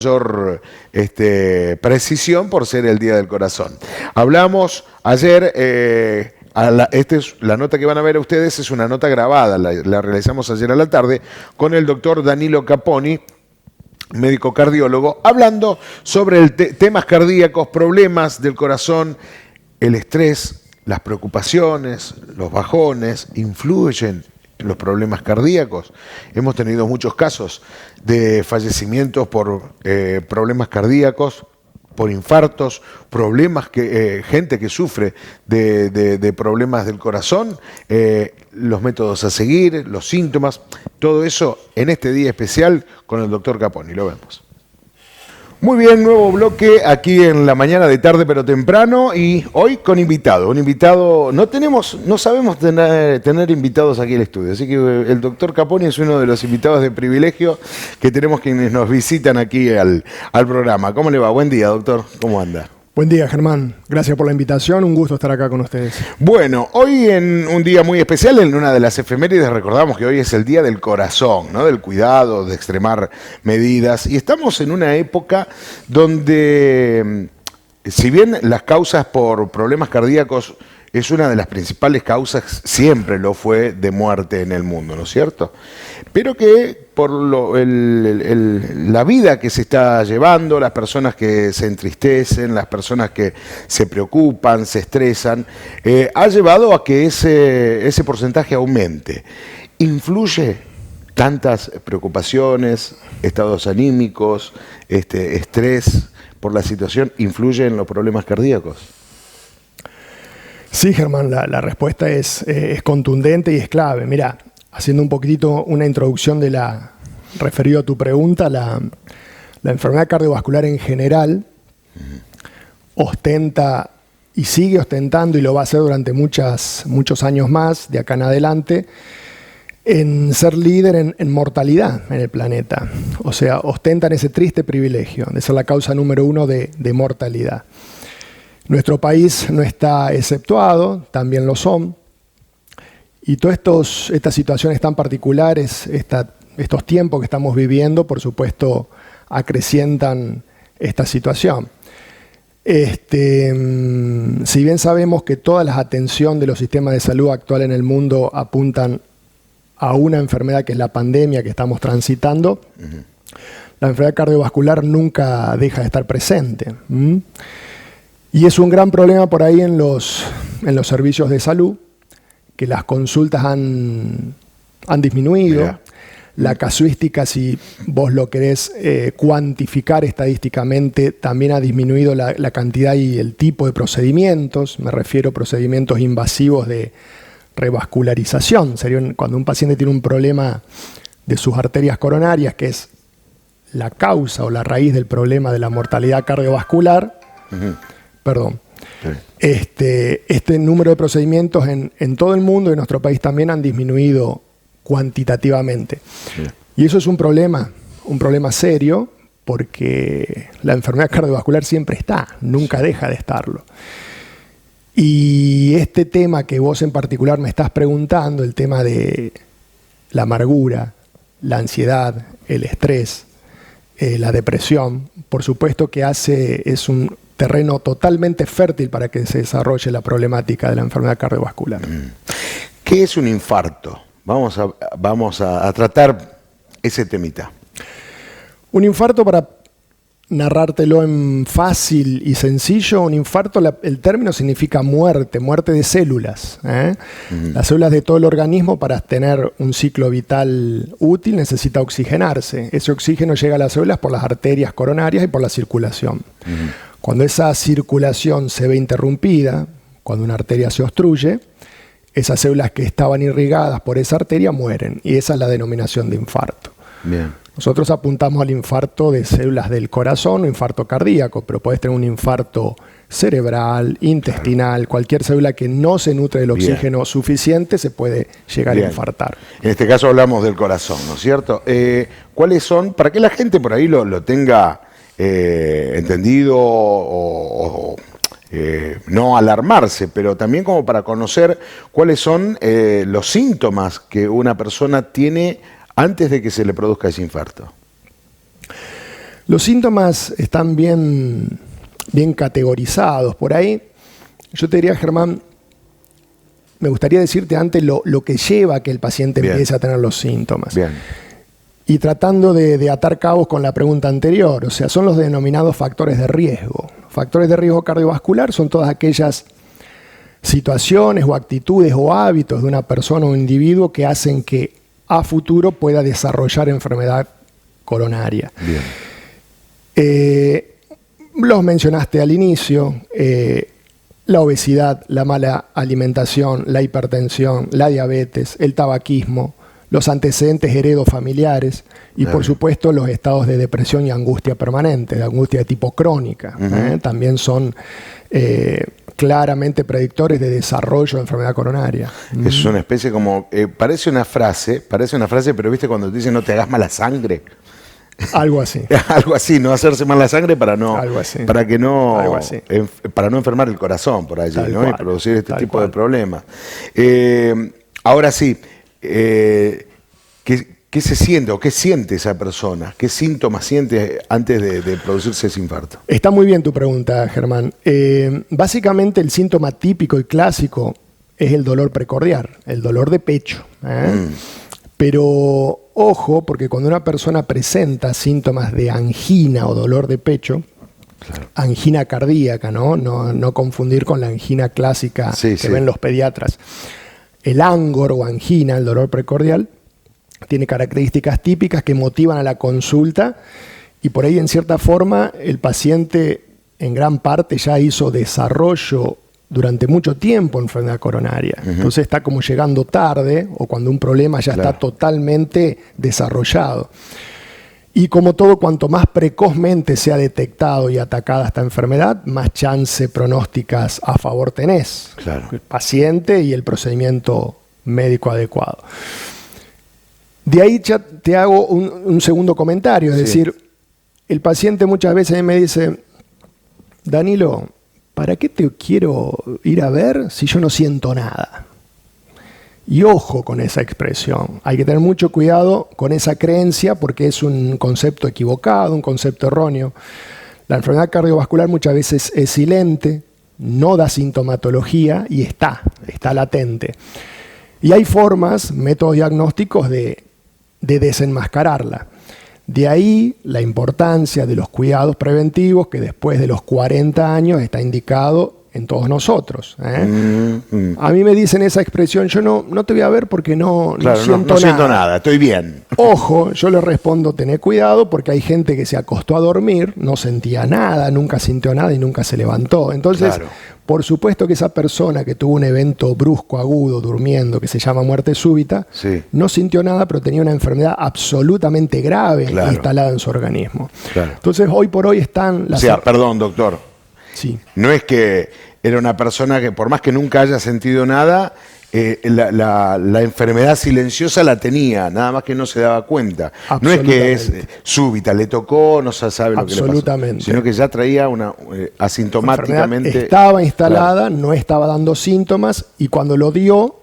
mayor precisión por ser el Día del Corazón. Hablamos ayer, la nota que van a ver ustedes es una nota grabada, la realizamos ayer a la tarde con el doctor Danilo Caponi, médico cardiólogo, hablando sobre temas cardíacos, problemas del corazón, el estrés, las preocupaciones, los bajones, influyen en los problemas cardíacos. Hemos tenido muchos casos de fallecimientos por problemas cardíacos, por infartos, problemas gente que sufre de problemas del corazón, los métodos a seguir, los síntomas, todo eso en este día especial con el doctor Caponi. Lo vemos. Muy bien, nuevo bloque aquí en la mañana de tarde pero temprano y hoy con invitado. Un invitado, no sabemos tener invitados aquí en el estudio, así que el doctor Caponi es uno de los invitados de privilegio que tenemos quienes nos visitan aquí al programa. ¿Cómo le va? Buen día, doctor. ¿Cómo anda? Buen día, Germán. Gracias por la invitación. Un gusto estar acá con ustedes. Bueno, hoy en un día muy especial, en una de las efemérides, recordamos que hoy es el Día del Corazón, ¿no? Del cuidado, de extremar medidas. Y estamos en una época donde, si bien las causas por problemas cardíacos es una de las principales causas, siempre lo fue, de muerte en el mundo, ¿no es cierto? Pero que por la vida que se está llevando, las personas que se entristecen, las personas que se preocupan, se estresan, ha llevado a que ese porcentaje aumente. ¿Influye tantas preocupaciones, estados anímicos, estrés por la situación, influye en los problemas cardíacos? Sí, Germán, la respuesta es contundente y es clave. Mira, haciendo un poquitito una introducción referido a tu pregunta, la enfermedad cardiovascular en general ostenta y sigue ostentando, y lo va a hacer durante muchos años más, de acá en adelante, en ser líder en mortalidad en el planeta. O sea, ostentan ese triste privilegio de ser la causa número 1 de mortalidad. Nuestro país no está exceptuado, también lo son. Y todas estas situaciones tan particulares, estos tiempos que estamos viviendo, por supuesto, acrecientan esta situación. Si bien sabemos que todas las atenciones de los sistemas de salud actual en el mundo apuntan a una enfermedad que es la pandemia que estamos transitando, la enfermedad cardiovascular nunca deja de estar presente. Y es un gran problema por ahí en los servicios de salud, que las consultas han disminuido. Mira. La casuística, si vos lo querés cuantificar estadísticamente, también ha disminuido la cantidad y el tipo de procedimientos. Me refiero a procedimientos invasivos de revascularización. Sería cuando un paciente tiene un problema de sus arterias coronarias, que es la causa o la raíz del problema de la mortalidad cardiovascular. Perdón. Sí. Este número de procedimientos en todo el mundo y en nuestro país también han disminuido cuantitativamente. Sí. Y eso es un problema serio, porque la enfermedad cardiovascular siempre está, nunca deja de estarlo. Y este tema que vos en particular me estás preguntando, el tema de la amargura, la ansiedad, el estrés, la depresión, por supuesto que es un terreno totalmente fértil para que se desarrolle la problemática de la enfermedad cardiovascular. ¿Qué es un infarto? Vamos a tratar ese temita. Un infarto, para narrártelo en fácil y sencillo, un infarto, el término significa muerte de células. Las células de todo el organismo, para tener un ciclo vital útil, necesita oxigenarse. Ese oxígeno llega a las células por las arterias coronarias y por la circulación. Cuando esa circulación se ve interrumpida, cuando una arteria se obstruye, esas células que estaban irrigadas por esa arteria mueren, y esa es la denominación de infarto. Bien. Nosotros apuntamos al infarto de células del corazón o infarto cardíaco, pero podés tener un infarto cerebral, intestinal, cualquier célula que no se nutre del oxígeno suficiente se puede llegar a infartar. En este caso hablamos del corazón, ¿no es cierto? ¿Cuáles son, para que la gente por ahí lo tenga entendido o no alarmarse, pero también como para conocer cuáles son los síntomas que una persona tiene antes de que se le produzca ese infarto? Los síntomas están bien categorizados. Por ahí, yo te diría, Germán, me gustaría decirte antes lo que lleva a que el paciente empiece a tener los síntomas. Bien. Y tratando de atar cabos con la pregunta anterior, o sea, son los denominados factores de riesgo. Factores de riesgo cardiovascular son todas aquellas situaciones o actitudes o hábitos de una persona o un individuo que hacen que a futuro pueda desarrollar enfermedad coronaria. Bien. Los mencionaste al inicio, la obesidad, la mala alimentación, la hipertensión, la diabetes, el tabaquismo, los antecedentes heredofamiliares y por supuesto los estados de depresión y angustia permanente, de angustia de tipo crónica. También son claramente predictores de desarrollo de enfermedad coronaria. Es una especie como, parece una frase, pero viste cuando te dicen no te hagas mala sangre. Algo así. Algo así, no hacerse mala sangre para no enfermar el corazón por allí, ¿no? Y producir este tipo de problemas. Ahora sí, ¿qué se siente o qué siente esa persona? ¿Qué síntomas siente antes de producirse ese infarto? Está muy bien tu pregunta, Germán. Básicamente el síntoma típico y clásico es el dolor precordial, el dolor de pecho. Pero ojo, porque cuando una persona presenta síntomas de angina o dolor de pecho, angina cardíaca, no confundir con la angina clásica que ven los pediatras. El angor o angina, el dolor precordial, tiene características típicas que motivan a la consulta y por ahí en cierta forma el paciente en gran parte ya hizo desarrollo durante mucho tiempo en enfermedad coronaria. Entonces está como llegando tarde o cuando un problema ya está totalmente desarrollado. Y como todo, cuanto más precozmente sea detectado y atacada esta enfermedad, más chance pronósticas a favor tenés. El paciente y el procedimiento médico adecuado. De ahí ya te hago un segundo comentario, es decir, el paciente muchas veces me dice, Danilo, ¿para qué te quiero ir a ver si yo no siento nada? Y ojo con esa expresión. Hay que tener mucho cuidado con esa creencia porque es un concepto equivocado, un concepto erróneo. La enfermedad cardiovascular muchas veces es silente, no da sintomatología y está latente. Y hay formas, métodos diagnósticos de desenmascararla. De ahí la importancia de los cuidados preventivos que después de los 40 años está indicado en todos nosotros. A mí me dicen esa expresión, yo no te voy a ver porque no siento nada, estoy bien. Ojo, yo le respondo, tené cuidado porque hay gente que se acostó a dormir, no sentía nada, nunca sintió nada y nunca se levantó. Entonces, por supuesto que esa persona que tuvo un evento brusco, agudo, durmiendo, que se llama muerte súbita, no sintió nada, pero tenía una enfermedad absolutamente grave instalada en su organismo. Entonces, hoy por hoy están las... perdón, doctor. No es que era una persona que por más que nunca haya sentido nada, la enfermedad silenciosa la tenía, nada más que no se daba cuenta. No es que es súbita, le tocó, no se sabe lo que le pasó, sino que ya traía una asintomáticamente... Estaba instalada, no estaba dando síntomas y cuando lo dio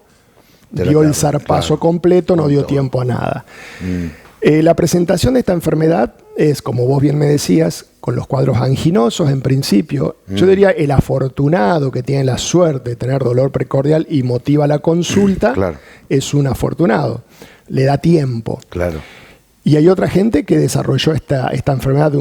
el zarpazo completo, no dio tiempo a nada. La presentación de esta enfermedad es, como vos bien me decías, con los cuadros anginosos en principio. Yo diría el afortunado que tiene la suerte de tener dolor precordial y motiva la consulta es un afortunado. Le da tiempo. Y hay otra gente que desarrolló esta enfermedad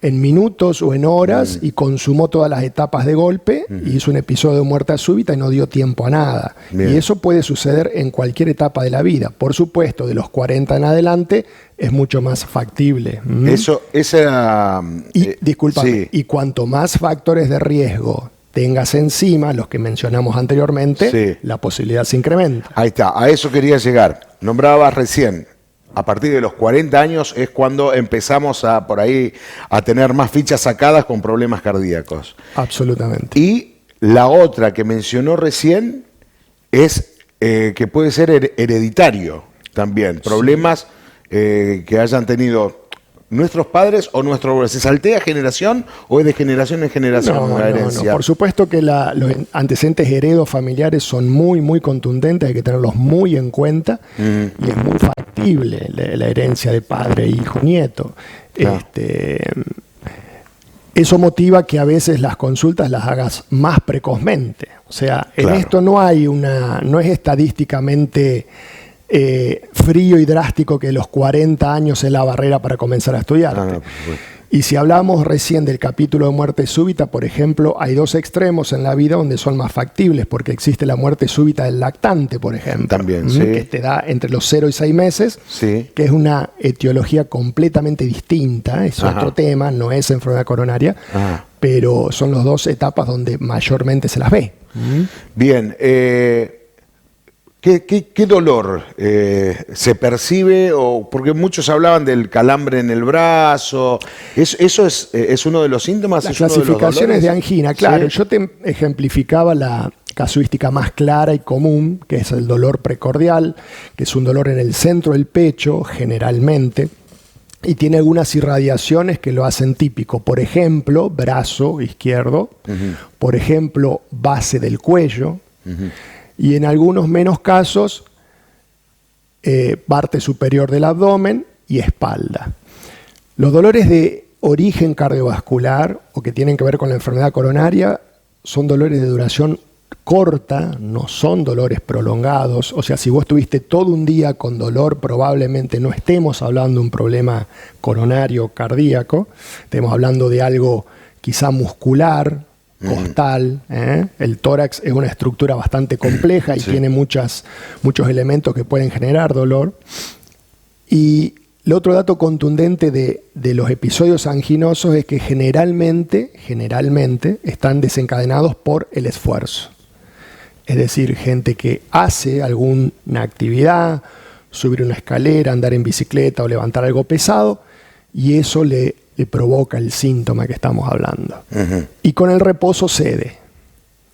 en minutos o en horas y consumó todas las etapas de golpe y hizo un episodio de muerte súbita y no dio tiempo a nada. Y eso puede suceder en cualquier etapa de la vida. Por supuesto, de los 40 en adelante es mucho más factible. Discúlpame, y cuanto más factores de riesgo tengas encima, los que mencionamos anteriormente, la posibilidad se incrementa. Ahí está, a eso quería llegar. Nombrabas recién, a partir de los 40 años es cuando empezamos por ahí a tener más fichas sacadas con problemas cardíacos. Absolutamente. Y la otra que mencionó recién es que puede ser hereditario también. Problemas que hayan tenido nuestros padres o nuestros abuelos. ¿Se saltea generación o es de generación en generación la herencia? No. Por supuesto que los antecedentes heredofamiliares son muy, muy contundentes, hay que tenerlos muy en cuenta y es muy factible la herencia de padre, hijo, nieto. Claro. Eso motiva que a veces las consultas las hagas más precozmente. O sea, en Claro. esto no es estadísticamente frío y drástico que los 40 años es la barrera para comenzar a estudiar. No, por supuesto. Y si hablamos recién del capítulo de muerte súbita, por ejemplo, hay dos extremos en la vida donde son más factibles, porque existe la muerte súbita del lactante, por ejemplo. También, sí. Que te da entre los 0 y 6 meses, Sí. que es una etiología completamente distinta, es Ajá. otro tema, no es enfermedad coronaria, Ajá. pero son las dos etapas donde mayormente se las ve. Bien, ¿qué dolor se percibe? Porque muchos hablaban del calambre en el brazo. ¿Eso es uno de los síntomas? Las ¿Es uno de los clasificaciones de dolores? angina, claro. ¿Sí? Yo te ejemplificaba la casuística más clara y común, que es el dolor precordial, que es un dolor en el centro del pecho, generalmente, y tiene algunas irradiaciones que lo hacen típico. Por ejemplo, brazo izquierdo, por ejemplo, base del cuello, y en algunos menos casos, parte superior del abdomen y espalda. Los dolores de origen cardiovascular o que tienen que ver con la enfermedad coronaria son dolores de duración corta, no son dolores prolongados. O sea, si vos tuviste todo un día con dolor, probablemente no estemos hablando de un problema coronario cardíaco, estemos hablando de algo quizá muscular, costal. El tórax es una estructura bastante compleja y Sí. tiene muchos elementos que pueden generar dolor. Y el otro dato contundente de los episodios anginosos es que generalmente están desencadenados por el esfuerzo. Es decir, gente que hace alguna actividad, subir una escalera, andar en bicicleta o levantar algo pesado, y eso le provoca el síntoma que estamos hablando. Y con el reposo cede.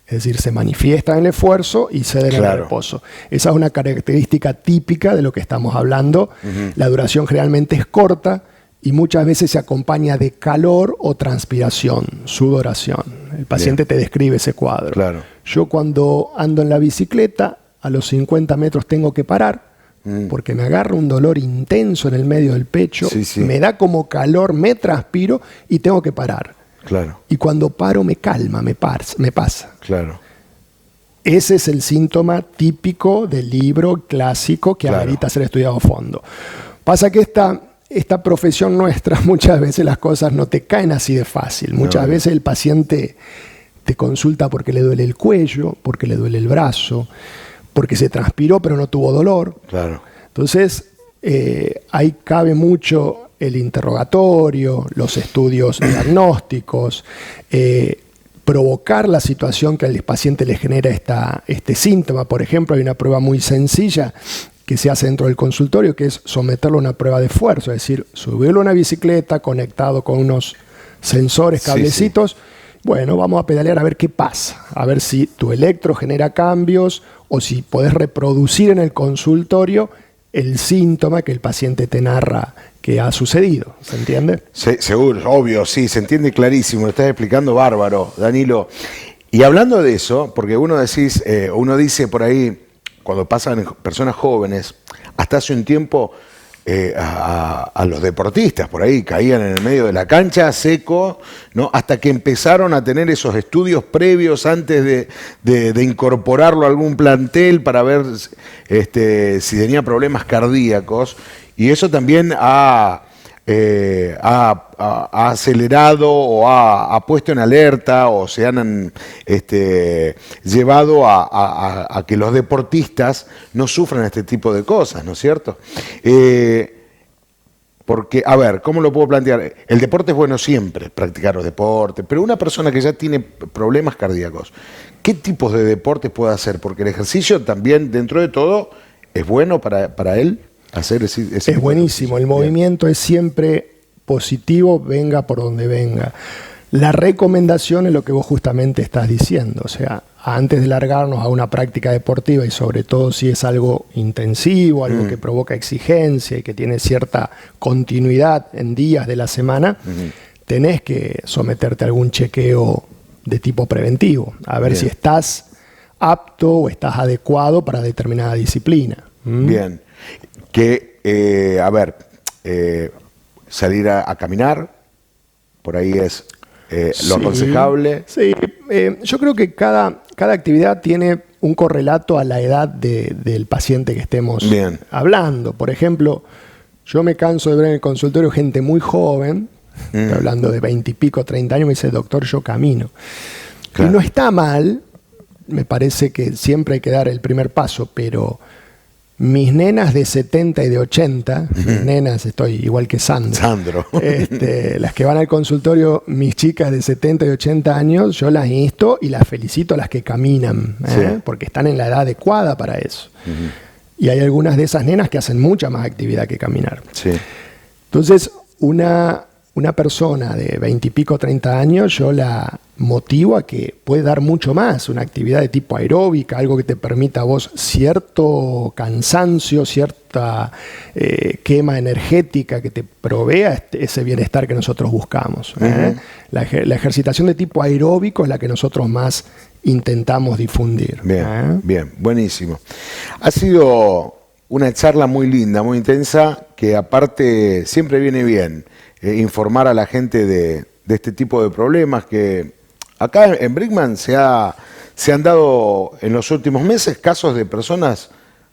Es decir, se manifiesta en el esfuerzo y cede en el Claro. reposo. Esa es una característica típica de lo que estamos hablando. La duración generalmente es corta y muchas veces se acompaña de calor o transpiración, sudoración. El paciente te describe ese cuadro. Claro. Yo cuando ando en la bicicleta, a los 50 metros tengo que parar porque me agarra un dolor intenso en el medio del pecho, Sí, sí. me da como calor, me transpiro y tengo que parar. Claro, Y cuando paro me calma, me pasa. claro. Ese es el síntoma típico del libro clásico que Claro. amerita ser estudiado a fondo. Pasa que esta profesión nuestra, muchas veces las cosas no te caen así de fácil. Muchas veces el paciente te consulta porque le duele el cuello, porque le duele el brazo, porque se transpiró pero no tuvo dolor. Claro. Entonces, ahí cabe mucho el interrogatorio, los estudios diagnósticos, provocar la situación que al paciente le genera este síntoma. Por ejemplo, hay una prueba muy sencilla que se hace dentro del consultorio, que es someterlo a una prueba de esfuerzo, es decir, subirlo a una bicicleta conectado con unos sensores, Sí, cablecitos. Bueno, vamos a pedalear a ver qué pasa, a ver si tu electro genera cambios o si podés reproducir en el consultorio el síntoma que el paciente te narra que ha sucedido. ¿Se entiende? Seguro, obvio, sí, se entiende clarísimo, lo estás explicando bárbaro, Danilo. Y hablando de eso, porque uno dice por ahí, cuando pasan personas jóvenes, hasta hace un tiempo a los deportistas por ahí caían en el medio de la cancha seco, ¿no? Hasta que empezaron a tener esos estudios previos antes de incorporarlo a algún plantel para ver si tenía problemas cardíacos, y eso también ha acelerado o ha puesto en alerta o se han llevado a que los deportistas no sufran este tipo de cosas, ¿no es cierto? Porque, a ver, ¿cómo lo puedo plantear? El deporte es bueno siempre, practicar los deportes, pero una persona que ya tiene problemas cardíacos, ¿qué tipos de deportes puede hacer? Porque el ejercicio también, dentro de todo, es bueno para él hacer ese tipo Es de buenísimo, el ejercicio. movimiento es siempre positivo, venga por donde venga. La recomendación es lo que vos justamente estás diciendo, o sea, antes de largarnos a una práctica deportiva y sobre todo si es algo intensivo, algo que provoca exigencia y que tiene cierta continuidad en días de la semana, tenés que someterte a algún chequeo de tipo preventivo, a ver Bien. si estás apto o estás adecuado para determinada disciplina. Bien. Que, salir a caminar, por ahí es lo Sí, aconsejable. Sí, yo creo que cada actividad tiene un correlato a la edad del paciente que estemos Bien. hablando. Por ejemplo, yo me canso de ver en el consultorio gente muy joven, estoy hablando de 20 y pico, 30 años, me dice, doctor, yo camino. Claro. Y no está mal, me parece que siempre hay que dar el primer paso, pero mis nenas de 70 y de 80, mis nenas, estoy igual que Sandro, las que van al consultorio, mis chicas de 70 y 80 años, yo las insto y las felicito a las que caminan, Sí. porque están en la edad adecuada para eso. Y hay algunas de esas nenas que hacen mucha más actividad que caminar. Sí. Entonces, una persona de 20 y pico, 30 años, yo la motivo a que puede dar mucho más, una actividad de tipo aeróbica, algo que te permita a vos cierto cansancio, cierta quema energética que te provea ese bienestar que nosotros buscamos. La ejercitación de tipo aeróbico es la que nosotros más intentamos difundir. Bien, bien, buenísimo. Ha sido una charla muy linda, muy intensa, que aparte siempre viene bien informar a la gente de este tipo de problemas que acá en Brinkmann se han dado en los últimos meses casos de personas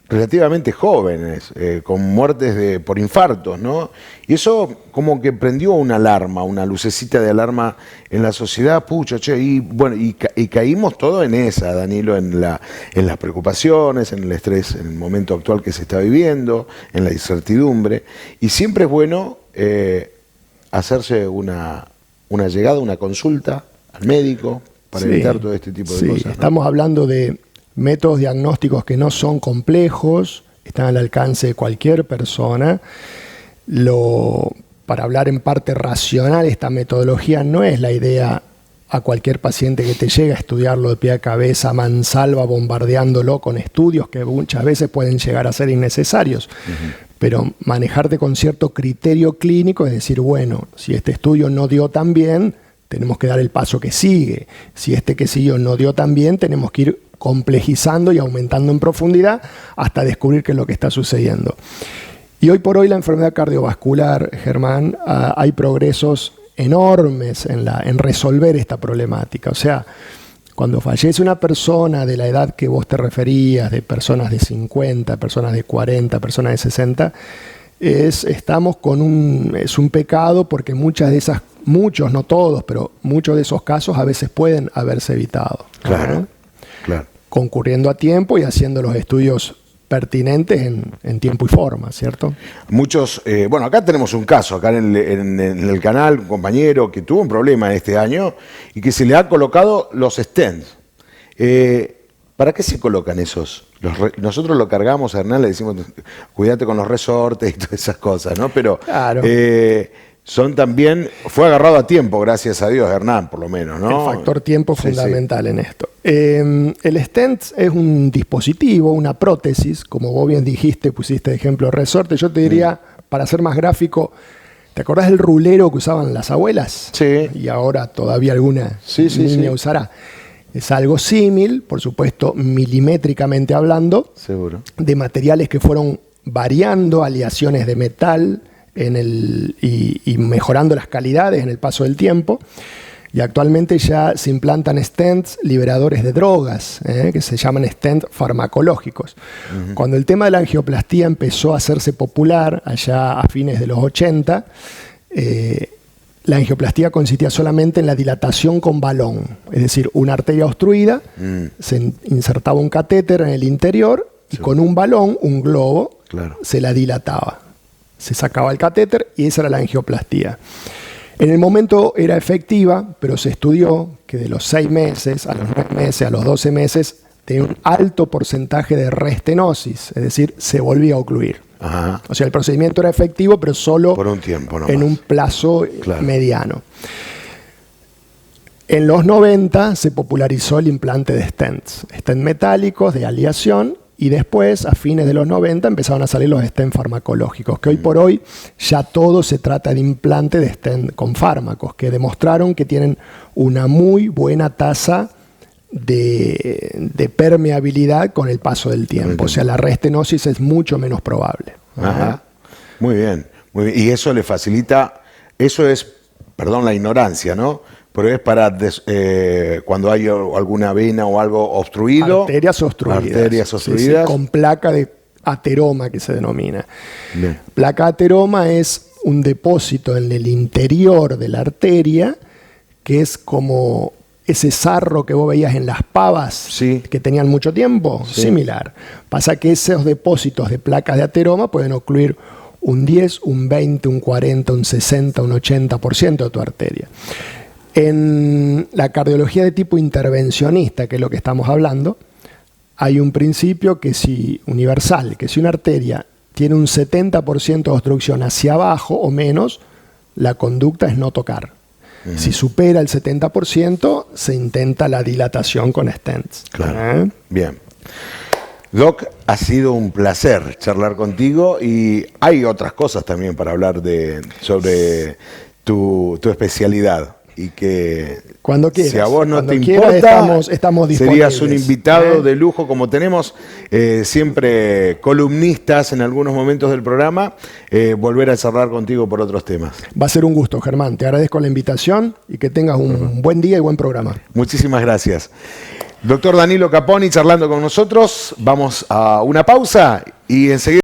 relativamente jóvenes, con muertes por infartos, ¿no? Y eso como que prendió una alarma, una lucecita de alarma en la sociedad, pucha, che, y bueno, y caímos todo en esa, Danilo, en las preocupaciones, en el estrés, en el momento actual que se está viviendo, en la incertidumbre, y siempre es bueno hacerse una llegada, una consulta al médico para evitar todo este tipo de cosas, ¿no? Estamos hablando de métodos diagnósticos que no son complejos, están al alcance de cualquier persona. Para hablar en parte racional, esta metodología no es la idea a cualquier paciente que te llega a estudiarlo de pie a cabeza, mansalva, bombardeándolo con estudios que muchas veces pueden llegar a ser innecesarios. Pero manejarte con cierto criterio clínico, es decir, bueno, si este estudio no dio tan bien, tenemos que dar el paso que sigue. Si este que siguió no dio tan bien, tenemos que ir complejizando y aumentando en profundidad hasta descubrir qué es lo que está sucediendo. Y hoy por hoy la enfermedad cardiovascular, Germán, hay progresos enormes en resolver esta problemática. O sea, cuando fallece una persona de la edad que vos te referías, de personas de 50, personas de 40, personas de 60, estamos con es un pecado porque muchos, no todos, pero muchos de esos casos a veces pueden haberse evitado. Claro, claro. Concurriendo a tiempo y haciendo los estudios pertinentes en tiempo y forma, ¿cierto? Muchos, bueno, acá tenemos un caso, acá en el canal, un compañero que tuvo un problema este año y que se le ha colocado los stents. ¿Para qué se colocan esos? Nosotros lo cargamos a Hernán, le decimos, cuídate con los resortes y todas esas cosas, ¿no? Pero claro. son también, fue agarrado a tiempo, gracias a Dios, Hernán, por lo menos, ¿no? El factor tiempo Sí, fundamental en esto. El stent es un dispositivo, una prótesis, como vos bien dijiste, pusiste de ejemplo resorte. Yo te diría, para ser más gráfico, ¿te acordás del rulero que usaban las abuelas? Sí. Y ahora todavía alguna niña usará. Es algo símil, por supuesto, milimétricamente hablando, Seguro. de materiales que fueron variando, aleaciones de metal y mejorando las calidades en el paso del tiempo. Y actualmente ya se implantan stents liberadores de drogas, que se llaman stents farmacológicos. Cuando el tema de la angioplastía empezó a hacerse popular, allá a fines de los 80, la angioplastía consistía solamente en la dilatación con balón, es decir, una arteria obstruida, se insertaba un catéter en el interior y con un balón, un globo, se la dilataba. Se sacaba el catéter y esa era la angioplastía. En el momento era efectiva, pero se estudió que de los 6 meses a los 9 meses, a los 12 meses, tenía un alto porcentaje de restenosis, es decir, se volvía a ocluir. Ajá. O sea, el procedimiento era efectivo, pero solo por un tiempo, no en más. un plazo mediano. En los 90 se popularizó el implante de stents metálicos de aleación, y después, a fines de los 90, empezaron a salir los stents farmacológicos, que hoy por hoy ya todo se trata de implante de stent con fármacos, que demostraron que tienen una muy buena tasa de permeabilidad con el paso del tiempo. O sea, la restenosis es mucho menos probable. Ajá. Muy bien. Muy bien. Y eso le facilita, eso es, perdón la ignorancia, ¿no? Pero es para cuando hay alguna vena o algo obstruido. Arterias obstruidas. Arterias obstruidas. Sí, con placa de ateroma, que se denomina. Bien. Placa ateroma es un depósito en el interior de la arteria, que es como ese sarro que vos veías en las pavas, sí, que tenían mucho tiempo, sí, similar. Pasa que esos depósitos de placas de ateroma pueden ocluir un 10, un 20, un 40, un 60, un 80% de tu arteria. En la cardiología de tipo intervencionista, que es lo que estamos hablando, hay un principio universal, que si una arteria tiene un 70% de obstrucción hacia abajo o menos, la conducta es no tocar. Si supera el 70%, se intenta la dilatación con stents. Claro. Bien. Doc, ha sido un placer charlar contigo y hay otras cosas también para hablar sobre tu especialidad. Y que cuando quieras, si a vos no te quieras, importa, estamos disponibles. Serías un invitado de lujo, como tenemos siempre columnistas en algunos momentos del programa, volver a charlar contigo por otros temas. Va a ser un gusto, Germán. Te agradezco la invitación y que tengas un buen día y buen programa. Muchísimas gracias. Doctor Danilo Caponi charlando con nosotros. Vamos a una pausa y enseguida